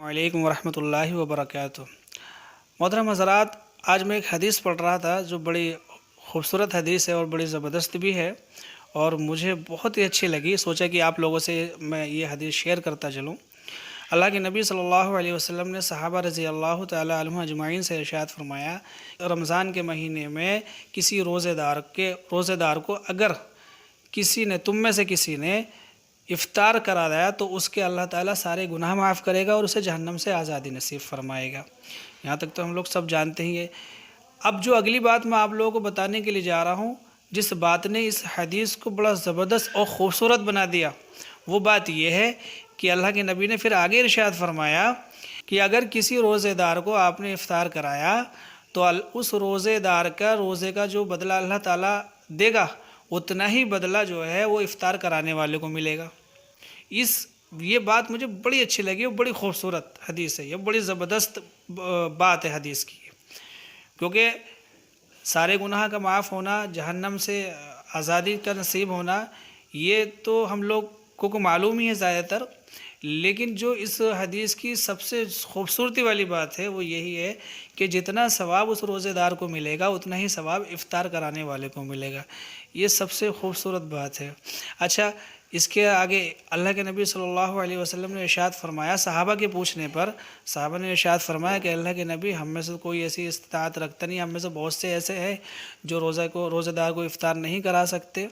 وعلیکم ورحمۃ اللہ وبرکاتہ۔ محترم حضرات، آج میں ایک حدیث پڑھ رہا تھا جو بڑی خوبصورت حدیث ہے اور بڑی زبردست بھی ہے، اور مجھے بہت ہی اچھی لگی۔ سوچا کہ آپ لوگوں سے میں یہ حدیث شیئر کرتا چلوں۔ اللہ کے نبی صلی اللہ علیہ وسلم نے صحابہ رضی اللہ تعالی عنہم اجمعین سے ارشاد فرمایا، رمضان کے مہینے میں کسی روزے دار کو اگر تم میں سے کسی نے افطار کرا دیا تو اس کے اللہ تعالیٰ سارے گناہ معاف کرے گا اور اسے جہنم سے آزادی نصیب فرمائے گا۔ یہاں تک تو ہم لوگ سب جانتے ہی ہیں۔ اب جو اگلی بات میں آپ لوگوں کو بتانے کے لیے جا رہا ہوں، جس بات نے اس حدیث کو بڑا زبردست اور خوبصورت بنا دیا، وہ بات یہ ہے کہ اللہ کے نبی نے پھر آگے ارشاد فرمایا کہ اگر کسی روزے دار کو آپ نے افطار کرایا تو اس روزے دار کا روزے کا جو بدلہ اللہ تعالیٰ دے گا، اتنا ہی بدلہ جو ہے وہ افطار کرانے والے کو ملے گا۔ یہ بات مجھے بڑی اچھی لگی، اور بڑی خوبصورت حدیث ہے، یہ بڑی زبردست بات ہے حدیث کی، کیونکہ سارے گناہ کا معاف ہونا، جہنم سے آزادی کا نصیب ہونا، یہ تو ہم لوگ کو معلوم ہی ہے زیادہ تر، لیکن جو اس حدیث کی سب سے خوبصورتی والی بات ہے وہ یہی ہے کہ جتنا ثواب اس روزے دار کو ملے گا اتنا ہی ثواب افطار کرانے والے کو ملے گا۔ یہ سب سے خوبصورت بات ہے۔ اچھا، اس کے آگے اللہ کے نبی صلی اللہ علیہ وسلم نے ارشاد فرمایا، صحابہ کے پوچھنے پر صحابہ نے ارشاد فرمایا کہ اللہ کے نبی، ہم میں سے کوئی ایسی استطاعت رکھتا نہیں، ہم میں سے بہت سے ایسے ہیں جو روزہ دار کو افطار نہیں کرا سکتے۔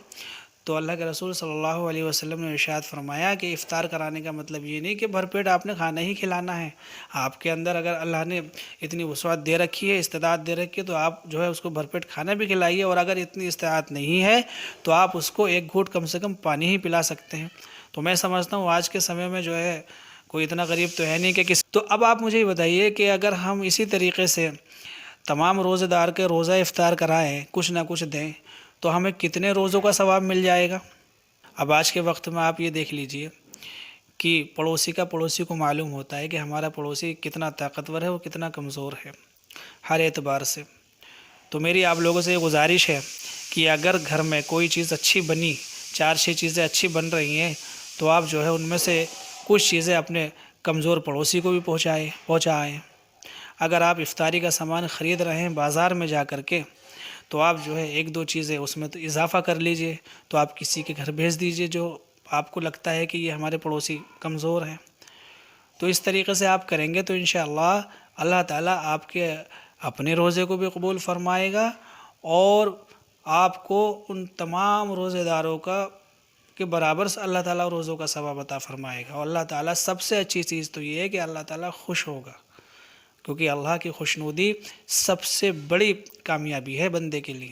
تو اللہ کے رسول صلی اللہ علیہ وسلم نے ارشاد فرمایا کہ افطار کرانے کا مطلب یہ نہیں کہ بھر پیٹ آپ نے کھانا ہی کھلانا ہے۔ آپ کے اندر اگر اللہ نے اتنی وسعت دے رکھی ہے، استطاعت دے رکھی ہے، تو آپ جو ہے اس کو بھر پیٹ کھانا بھی کھلائیے، اور اگر اتنی استطاعت نہیں ہے تو آپ اس کو ایک گھونٹ کم سے کم پانی ہی پلا سکتے ہیں۔ تو میں سمجھتا ہوں آج کے سمے میں جو ہے کوئی اتنا غریب تو ہے نہیں کہ تو اب آپ مجھے یہ بتائیے کہ اگر ہم اسی طریقے سے تمام روزے دار کے روزہ افطار کرائیں، کچھ نہ کچھ دیں، تو ہمیں کتنے روزوں کا ثواب مل جائے گا؟ اب آج کے وقت میں آپ یہ دیکھ لیجئے کہ پڑوسی کو معلوم ہوتا ہے کہ ہمارا پڑوسی کتنا طاقتور ہے، وہ کتنا کمزور ہے ہر اعتبار سے۔ تو میری آپ لوگوں سے یہ گزارش ہے کہ اگر گھر میں کوئی چیز اچھی بنی، 4-6 چیزیں اچھی بن رہی ہیں، تو آپ جو ہے ان میں سے کچھ چیزیں اپنے کمزور پڑوسی کو بھی پہنچائیں۔ اگر آپ افطاری کا سامان خرید رہے ہیں بازار میں جا کر کے، تو آپ جو ہے 1-2 چیزیں اس میں تو اضافہ کر لیجئے، تو آپ کسی کے گھر بھیج دیجئے جو آپ کو لگتا ہے کہ یہ ہمارے پڑوسی کمزور ہیں۔ تو اس طریقے سے آپ کریں گے تو انشاءاللہ اللہ تعالیٰ آپ کے اپنے روزے کو بھی قبول فرمائے گا، اور آپ کو ان تمام روزے داروں کے برابر سے اللہ تعالیٰ روزوں کا ثواب عطا فرمائے گا۔ اور اللہ تعالیٰ سب سے اچھی چیز تو یہ ہے کہ اللہ تعالیٰ خوش ہوگا، کیونکہ اللہ کی خوشنودی سب سے بڑی کامیابی ہے بندے کے لیے۔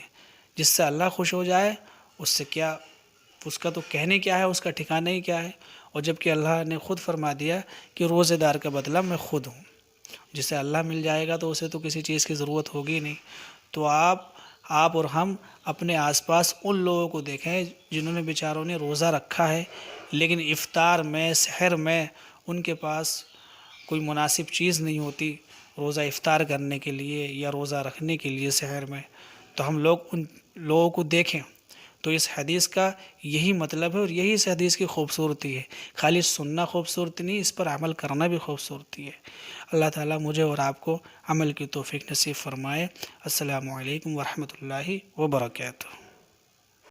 جس سے اللہ خوش ہو جائے، اس کا تو کہنے کیا ہے، اس کا ٹھکانہ ہی کیا ہے۔ اور جبکہ اللہ نے خود فرما دیا کہ روزے دار کا بدلہ میں خود ہوں، جسے اللہ مل جائے گا تو اسے تو کسی چیز کی ضرورت ہوگی نہیں۔ تو آپ اور ہم اپنے آس پاس ان لوگوں کو دیکھیں جنہوں نے بیچاروں نے روزہ رکھا ہے، لیکن افطار میں، سحر میں ان کے پاس کوئی مناسب چیز نہیں ہوتی روزہ افطار کرنے کے لیے یا روزہ رکھنے کے لیے سحر میں، تو ہم لوگ ان لوگوں کو دیکھیں۔ تو اس حدیث کا یہی مطلب ہے، اور یہی اس حدیث کی خوبصورتی ہے۔ خالی سننا خوبصورتی نہیں، اس پر عمل کرنا بھی خوبصورتی ہے۔ اللہ تعالیٰ مجھے اور آپ کو عمل کی توفیق نصیب فرمائے۔ السلام علیکم ورحمۃ اللہ وبرکاتہ۔